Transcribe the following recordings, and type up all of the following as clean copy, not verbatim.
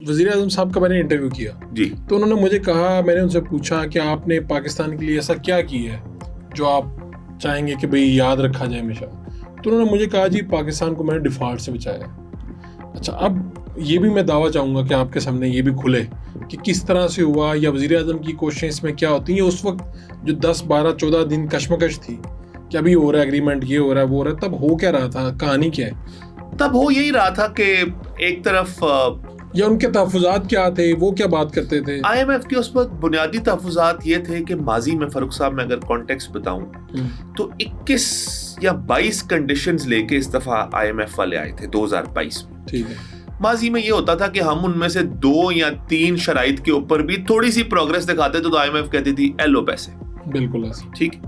वज़ीर-ए-आज़म साहब का मैंने इंटरव्यू किया जी। तो उन्होंने मुझे कहा, मैंने उनसे पूछा कि आपने पाकिस्तान के लिए ऐसा क्या किया है जो आप चाहेंगे कि भाई याद रखा जाए हमेशा। तो उन्होंने मुझे कहा जी पाकिस्तान को मैंने डिफ़ॉल्ट से बचाया। अच्छा, अब ये भी मैं दावा चाहूँगा कि आपके सामने ये भी खुले कि किस तरह से हुआ या वज़ीर-ए-आज़म की कोशिशें इसमें क्या होती हैं। उस वक्त जो 10, 12, 14 दिन कशमकश थी कि अभी हो रहा है एग्रीमेंट, ये हो रहा है वो हो रहा है, तब हो क्या रहा था, कहानी क्या है? तब हो यही रहा था कि एक तरफ या उनके तहफ़्फ़ुज़ात क्या थे, वो क्या बात करते थे? IMF के उस वक्त बुनियादी तहफ़्फ़ुज़ात ये थे कि माजी में फ़ारूक साहब मैं अगर कॉन्टेक्स्ट बताऊं तो 21 या 22 कंडीशंस लेके इस दफ़ा IMF वाले आए थे 2022 में। ठीक है। माजी में ये होता था कि हम उनमें से 2 या 3 शराइत के ऊपर भी थोड़ी सी प्रोग्रेस दिखाते तो IMF कहती थी लो पैसे। बिल्कुल ऐसा। ठीक,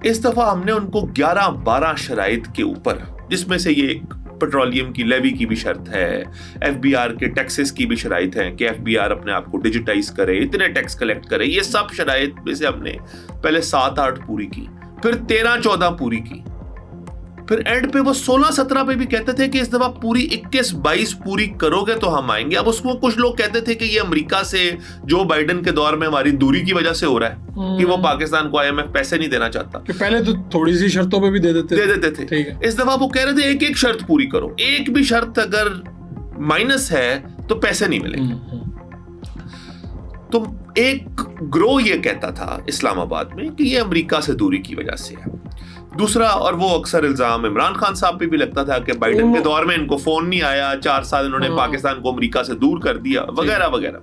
इस दफ़ा हमने उनको 11-12 शराइत के ऊपर, जिसमें से ये पेट्रोलियम की लेवी की भी शर्त है, FBR के टैक्सेस की भी शराइत है कि FBR अपने आप को डिजिटाइज करे, इतने टैक्स कलेक्ट करे, ये सब शराइत में से हमने पहले 7-8 पूरी की, फिर 13-14 पूरी की, फिर एंड पे वो 16-17 पे भी कहते थे कि इस दफा पूरी 21-22 पूरी करोगे तो हम आएंगे। अब उसको कुछ लोग कहते थे कि ये अमेरिका से जो बाइडेन के दौर में हमारी दूरी की वजह से हो रहा है कि वो पाकिस्तान को IMF पैसे नहीं देना चाहता, कि पहले तो थोड़ी सी शर्तों पे भी दे देते थे। ठीक है। इस दफा वो कह रहे थे एक एक शर्त पूरी करो, एक भी शर्त अगर माइनस है तो पैसे नहीं मिलेंगे। तो एक ग्रो ये कहता था इस्लामाबाद में कि ये अमेरिका से दूरी की वजह से है। दूसरा, और वो अक्सर इल्जाम इमरान खान साहब पे भी लगता था कि बाइडेन के दौर में इनको फोन नहीं आया, 4 साल इन्होंने पाकिस्तान को अमेरिका से दूर कर दिया, वगैरह वगैरह।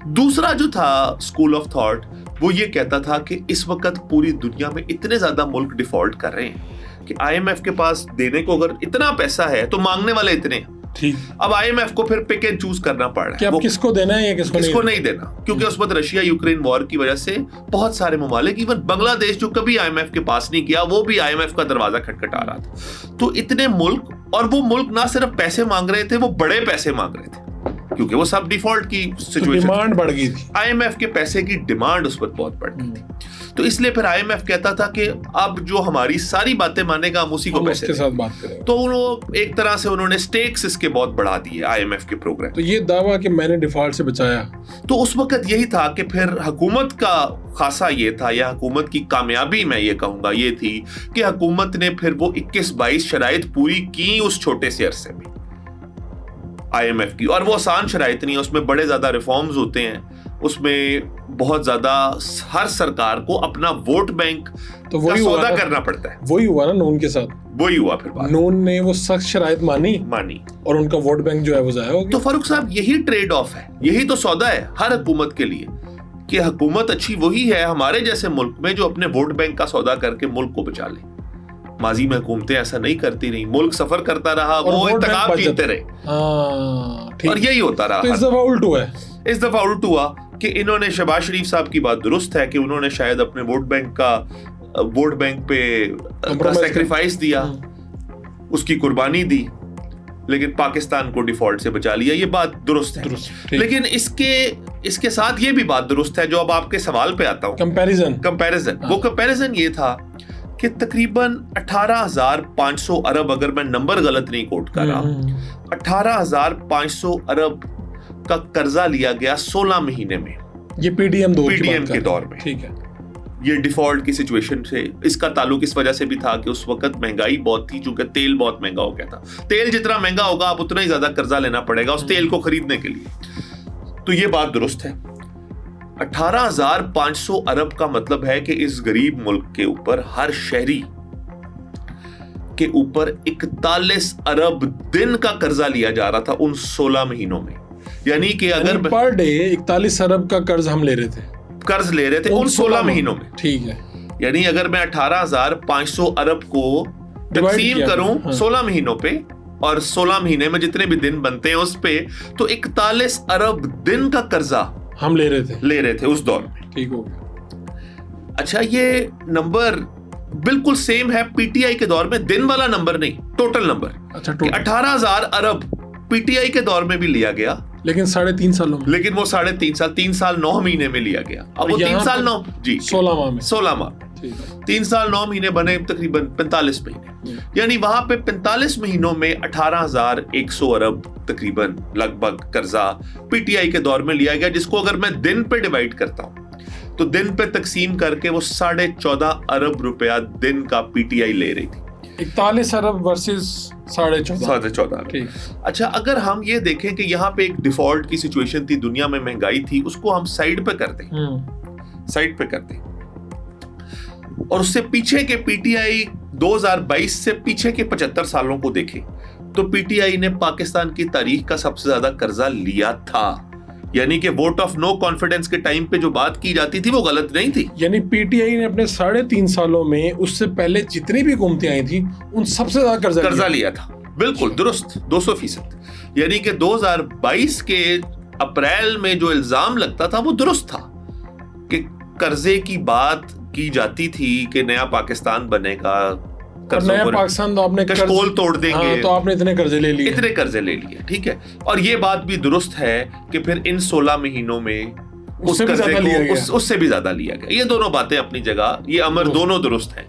दूसरा जो था स्कूल ऑफ थॉट, वो ये कहता था कि इस वक्त पूरी दुनिया में इतने ज्यादा मुल्क डिफॉल्ट कर रहे हैं कि IMF के पास देने को अगर इतना पैसा है तो मांगने वाले इतने हैं। ठीक। अब IMF को फिर पिक एंड चूज करना पड़ रहा है कि अब किसको देना है या किसको नहीं देना, क्योंकि उस वक्त रशिया यूक्रेन वॉर की वजह से बहुत सारे ममालिक, इवन बांग्लादेश जो कभी IMF के पास नहीं किया, वो भी IMF का दरवाजा खटखटा रहा था। तो इतने मुल्क, और वो मुल्क ना सिर्फ पैसे मांग रहे थे, वो बड़े पैसे मांग रहे थे क्योंकि वो सब डिफॉल्ट की सिचुएशन, डिमांड बढ़ गई थी। IMF के पैसे की डिमांड उस पर बहुत बढ़ गई थी। तो इसलिए फिर IMF कहता था कि अब जो हमारी सारी बातें मानेगा हम उसी को पैसे के साथ बात करें। तो उन्होंने एक तरह से उन्होंने स्टेक्स इसके बहुत बढ़ा दिए IMF के प्रोग्राम। तो ये दावा कि मैंने डिफॉल्ट से बचाया, तो उस वक्त यही था कि फिर हुकूमत का खासा ये था, या हुकूमत की कामयाबी मैं ये कहूंगा ये थी कि हुकूमत ने फिर वो 21-22 शराइत पूरी की उस छोटे से अरसे में IMF की। और वो आसान शराइत नहीं है, उसमें बड़े ज्यादा रिफॉर्म्स होते हैं, उसमें बहुत ज्यादा हर सरकार को अपना वोट बैंक तो का सौदा करना पड़ता है। वही हुआ ना नून के साथ, वही हुआ फिर नून ने वो सख्त शराइत मानी और उनका वोट बैंक जो है वो जाया हो गया। तो फारूक साहब यही ट्रेड ऑफ है, यही तो सौदा है हर हुकूमत के लिए कि हुकूमत अच्छी वही है हमारे जैसे मुल्क में जो अपने वोट बैंक का सौदा करके मुल्क को बचा ले। माजी में हुकूमतें ऐसा नहीं करती रही, मुल्क सफर करता रहा, वो इंतखाब जीतते रहे, और यही होता रहा। तो इस दफा उल्ट हुआ है। इस दफा उल्ट हुआ कि इन्होंने, शहबाज शरीफ साहब की बात दुरुस्त है कि उन्होंने शायद अपने वोट बैंक पे सैक्रिफाइस दिया, उसकी कुर्बानी दी, लेकिन पाकिस्तान को डिफॉल्ट से बचा लिया। ये बात दुरुस्त है। लेकिन इसके साथ ये भी बात दुरुस्त है, जो अब आपके सवाल पे आता हूँ, कंपैरिजन। वो कंपैरिजन ये था कि तकरीबन 18,500 अरब, अगर मैं नंबर गलत नहीं कोट कर रहा, 18,500 अरब का कर्जा लिया गया 16 महीने में, ये PDM के दौर में। ठीक है। ये डिफॉल्ट की सिचुएशन से इसका ताल्लुक इस वजह से भी था कि उस वक्त महंगाई बहुत थी, चूंकि तेल बहुत महंगा हो गया था। तेल जितना महंगा होगा आप उतना ही ज्यादा कर्जा लेना पड़ेगा उस तेल को खरीदने के लिए। तो ये बात दुरुस्त है। 18,500 अरब का मतलब है कि इस गरीब मुल्क के ऊपर, हर शहरी के ऊपर 41 अरब दिन का कर्जा लिया जा रहा था उन 16 महीनों में। यानी कि अगर पर डे 41 अरब का कर्ज हम ले रहे थे उन 16 महीनों में। ठीक है। यानी अगर मैं 18,500 अरब को तकसीम करूं 16 महीनों पे, और 16 महीने में जितने भी दिन बनते हैं उस पे, तो 41 अरब दिन का कर्जा हम ले रहे थे उस दौर में। ठीक हो गया। अच्छा, ये नंबर बिल्कुल सेम है PTI के दौर में, दिन वाला नंबर नहीं, टोटल नंबर। अच्छा, 18,000 अरब PTI के दौर में भी लिया गया, लेकिन 3.5 सालों में। लेकिन वो 3.5 साल, 3 साल 9 महीने में लिया गया। अब वो 3 साल 9 जी 16 माह में। ठीक है। 3 साल 9 महीने बने तकरीबन 45 महीने, यानी वहां पे 45 महीनों में 18,100 अरब तकरीबन लगभग कर्जा पीटीआई के दौर में लिया गया, जिसको अगर मैं दिन पे डिवाइड करता हूं तो दिन पे तकसीम करके वो 14.5 अरब रुपया दिन का पीटीआई ले रही थी। 41 अरब वर्सेस 14.5। ठीक। अच्छा, अगर हम ये देखें कि यहाँ पे एक डिफॉल्ट की सिचुएशन थी, दुनिया में महंगाई थी, उसको हम साइड पे कर दें, साइड पे कर दें, और उससे पीछे के पीटीआई 2022 से पीछे के 75 सालों को देखें तो पीटीआई ने पाकिस्तान की तारीख का सबसे ज्यादा कर्जा लिया था। यानी कि वोट ऑफ नो कॉन्फिडेंस के टाइम पे जो बात की जाती थी वो गलत नहीं थी। यानी पीटीआई ने अपने 3.5 सालों में उससे पहले जितनी भी हुकूमतें आई थी उन सबसे ज्यादा कर्जा लिया था। बिल्कुल दुरुस्त, 200%। यानी कि 2022 के अप्रैल में जो इल्जाम लगता था वो दुरुस्त था कि कर्जे की बात की जाती थी कि नया पाकिस्तान बनेगा, नया पाकिस्तान तो आपने कशकोल तोड़ देंगे। हाँ, तो आपने इतने कर्जे ले लिए, ठीक है। और ये बात भी दुरुस्त है कि फिर इन 16 महीनों में उस कर्जे को उससे भी ज्यादा लिया गया। ये दोनों बातें अपनी जगह, ये अमर दोनों दुरुस्त हैं।